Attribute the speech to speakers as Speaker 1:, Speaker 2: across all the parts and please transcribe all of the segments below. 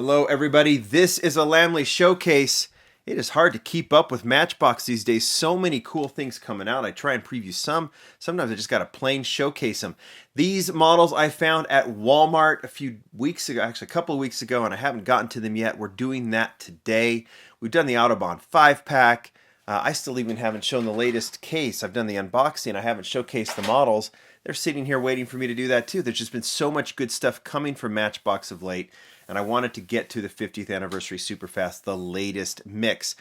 Speaker 1: Hello everybody, this is a Lamley showcase. It is hard to keep up with Matchbox these days. So many cool things coming out. I try and preview some. Sometimes I just got to plain showcase them. These models I found at Walmart a few weeks ago, actually a couple of weeks ago, and I haven't gotten to them yet. We're doing that today. We've done the Autobahn 5-pack. I still even haven't shown the latest case. I've done the unboxing. I haven't showcased the models. They're sitting here waiting for me to do that too. There's just been so much good stuff coming from Matchbox of late, and I wanted to get to the 50th Anniversary Superfast, the latest mix.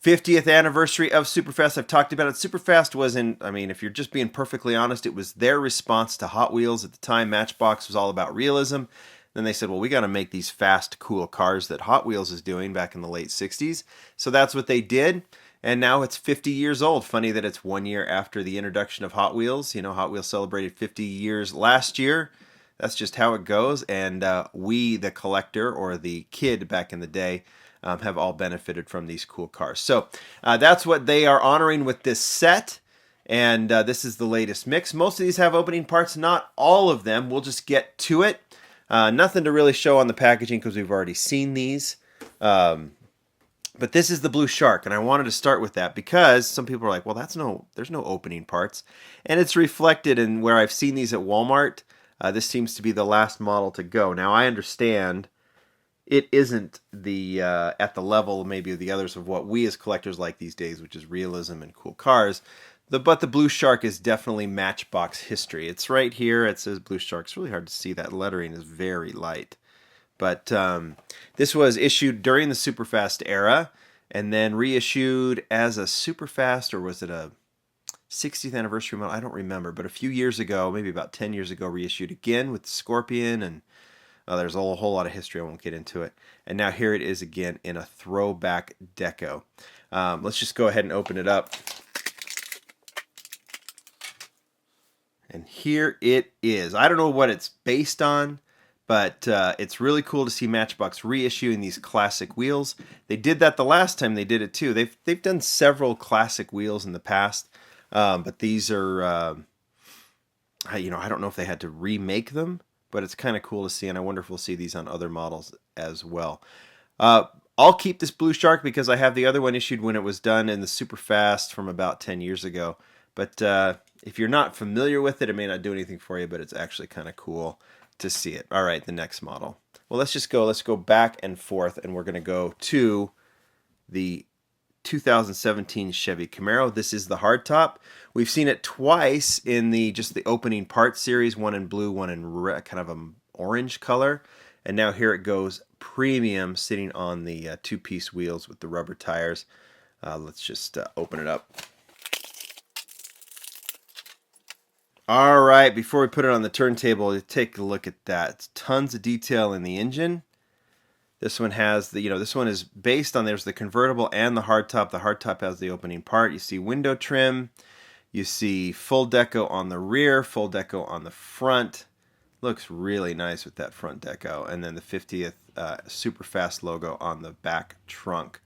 Speaker 1: 50th anniversary of Superfast, I've talked about it. Superfast was if you're just being perfectly honest, it was their response to Hot Wheels. At the time, Matchbox was all about realism. Then they said, well, we got to make these fast, cool cars that Hot Wheels is doing back in the late 60s. So that's what they did. And now it's 50 years old. Funny that it's 1 year after the introduction of Hot Wheels. You know, Hot Wheels celebrated 50 years last year. That's just how it goes. And we, the collector or the kid back in the day, have all benefited from these cool cars. So that's what they are honoring with this set. And this is the latest mix. Most of these have opening parts, not all of them. We'll just get to it. Nothing to really show on the packaging because we've already seen these. But this is the Blue Shark, and I wanted to start with that because some people are like, well, there's no opening parts. And it's reflected in where I've seen these at Walmart. This seems to be the last model to go. Now, I understand it isn't at the level maybe of the others of what we as collectors like these days, which is realism and cool cars. But the Blue Shark is definitely Matchbox history. It's right here. It says Blue Shark. It's really hard to see. That lettering is very light. But this was issued during the Superfast era and then reissued as a Superfast, or was it a 60th anniversary model? I don't remember. But a few years ago, maybe about 10 years ago, reissued again with the Scorpion. And there's a whole lot of history. I won't get into it. And now here it is again in a throwback deco. Let's just go ahead and open it up. And here it is. I don't know what it's based on, but it's really cool to see Matchbox reissuing these classic wheels. They did that the last time they did it too. They've done several classic wheels in the past, but these are, I don't know if they had to remake them, but it's kind of cool to see, and I wonder if we'll see these on other models as well. I'll keep this Blue Shark because I have the other one issued when it was done in the Superfast from about 10 years ago. But if you're not familiar with it, it may not do anything for you, but it's actually kind of cool to see it. All right, the next model. Well, let's go back and forth, and we're going to go to the 2017 Chevy Camaro. This is the hardtop. We've seen it twice in just the opening part series, one in blue, one in red, kind of an orange color. And now here it goes, premium, sitting on the two-piece wheels with the rubber tires. Let's just open it up. All right, before we put it on the turntable, take a look at that. It's tons of detail in the engine. This one has this one is based on, there's the convertible and the hardtop. The hardtop has the opening part. You see window trim. You see full deco on the rear, full deco on the front. Looks really nice with that front deco. And then the 50th Superfast logo on the back trunk.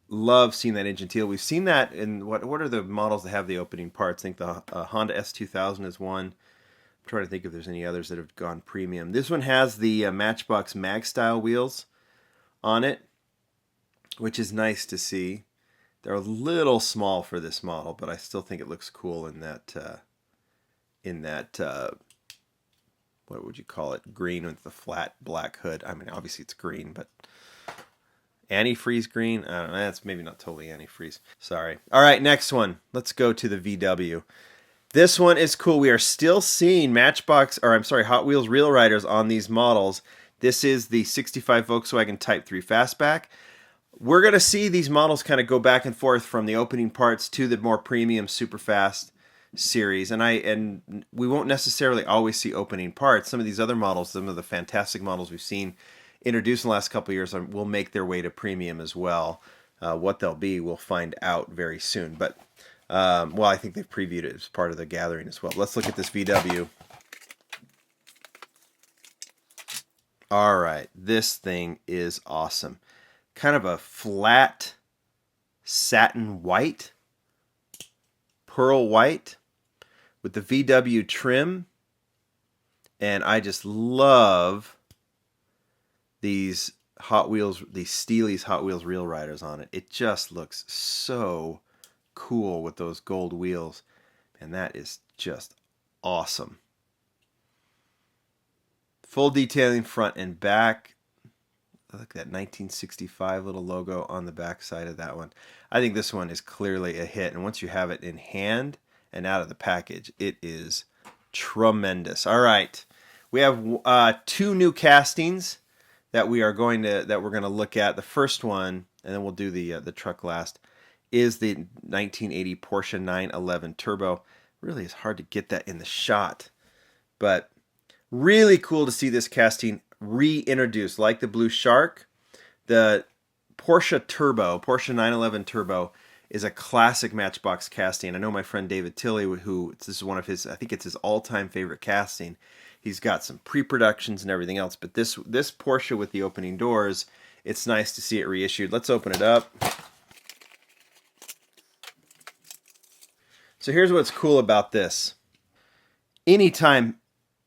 Speaker 1: Love seeing that engine teal. We've seen that in what are the models that have the opening parts? I think the Honda S2000 is one. I'm trying to think if there's any others that have gone premium. This one has the Matchbox mag style wheels on it, which is nice to see. They're a little small for this model, but I still think it looks cool in that what would you call it? Green with the flat black hood. I mean, obviously it's green, but antifreeze green? I don't know. That's maybe not totally antifreeze. Sorry. All right, next one. Let's go to the VW. This one is cool. We are still seeing Hot Wheels Real Riders on these models. This is the 65 Volkswagen Type 3 Fastback. We're going to see these models kind of go back and forth from the opening parts to the more premium Superfast series. And we won't necessarily always see opening parts. Some of these other models, some of the fantastic models we've seen introduced in the last couple of years, will make their way to premium as well. What they'll be, we'll find out very soon. But I think they've previewed it as part of the gathering as well. Let's look at this VW. All right, this thing is awesome. Kind of a flat satin white, pearl white, with the VW trim. And I just love these Hot Wheels, these Steely's Hot Wheels Real Riders on it. It just looks so cool with those gold wheels. And that is just awesome. Full detailing front and back. Look at that 1965 little logo on the back side of that one. I think this one is clearly a hit. And once you have it in hand and out of the package, it is tremendous. All right. We have 2 new castings that we're going to look at. The first one, and then we'll do the truck last, is the 1980 Porsche 911 Turbo. Really is hard to get that in the shot, but really cool to see this casting reintroduced, like the Blue Shark. The Porsche 911 Turbo, is a classic Matchbox casting. I know my friend David Tilley, who this is one of his, I think it's his all-time favorite casting. He's got some pre-productions and everything else, but this Porsche with the opening doors, it's nice to see it reissued. Let's open it up. So here's what's cool about this. Anytime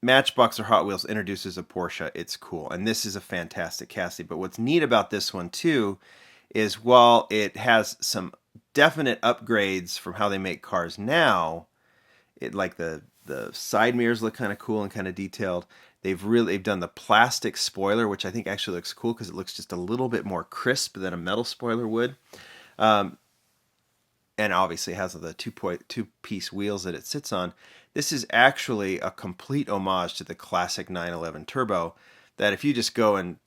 Speaker 1: Matchbox or Hot Wheels introduces a Porsche, it's cool. And this is a fantastic casting. But what's neat about this one, too, is while it has some definite upgrades from how they make cars now, like the side mirrors look kind of cool and kind of detailed. They've done the plastic spoiler, which I think actually looks cool because it looks just a little bit more crisp than a metal spoiler would. And obviously it has the two-piece wheels that it sits on. This is actually a complete homage to the classic 911 Turbo, that if you just go and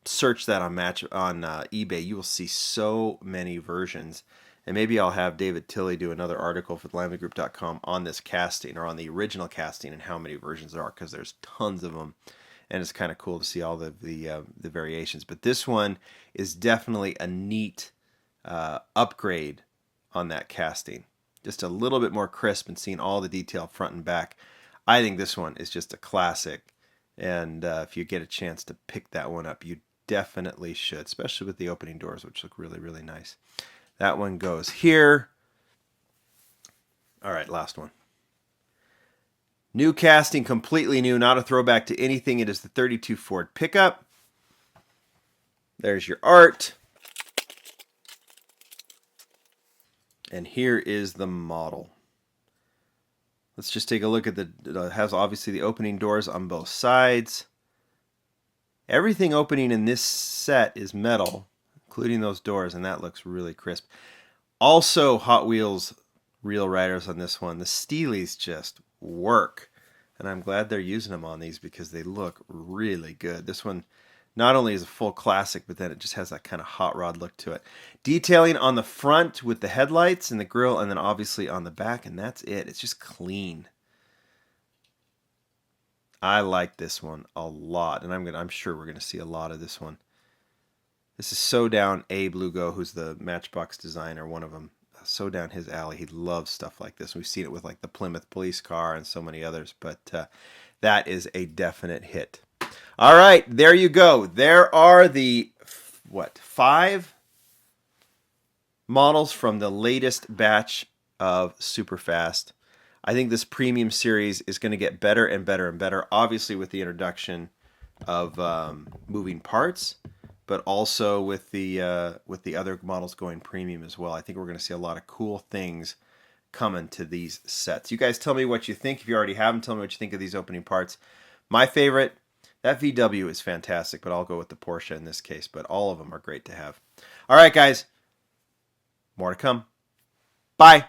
Speaker 1: search that on eBay, you will see so many versions. And maybe I'll have David Tilley do another article for LamleyGroup.com on this casting, or on the original casting, and how many versions there are, because there's tons of them. And it's kind of cool to see all the variations. But this one is definitely a neat upgrade on that casting. Just a little bit more crisp and seeing all the detail front and back. I think this one is just a classic. And if you get a chance to pick that one up, you definitely should, especially with the opening doors, which look really, really nice. That one goes here. All right, last one. New casting, completely new, not a throwback to anything. It is the 32 Ford pickup. There's your art. And here is the model. Let's just take a look at it has obviously the opening doors on both sides. Everything opening in this set is metal, including those doors, and that looks really crisp. Also, Hot Wheels Real Riders on this one. The Steelies just work, and I'm glad they're using them on these because they look really good. This one not only is a full classic, but then it just has that kind of hot rod look to it. Detailing on the front with the headlights and the grille, and then obviously on the back, and that's it. It's just clean. I like this one a lot, and I'm sure we're gonna see a lot of this one. This is so down Abe Lugo, who's the Matchbox designer, one of them. So down his alley. He loves stuff like this. We've seen it with like the Plymouth police car and so many others, but that is a definite hit. All right, there you go. There are the 5 models from the latest batch of Superfast. I think this premium series is going to get better and better and better, obviously with the introduction of moving parts, but also with the other models going premium as well. I think we're going to see a lot of cool things coming to these sets. You guys tell me what you think. If you already have them, tell me what you think of these opening parts. My favorite, that VW is fantastic, but I'll go with the Porsche in this case. But all of them are great to have. All right, guys. More to come. Bye.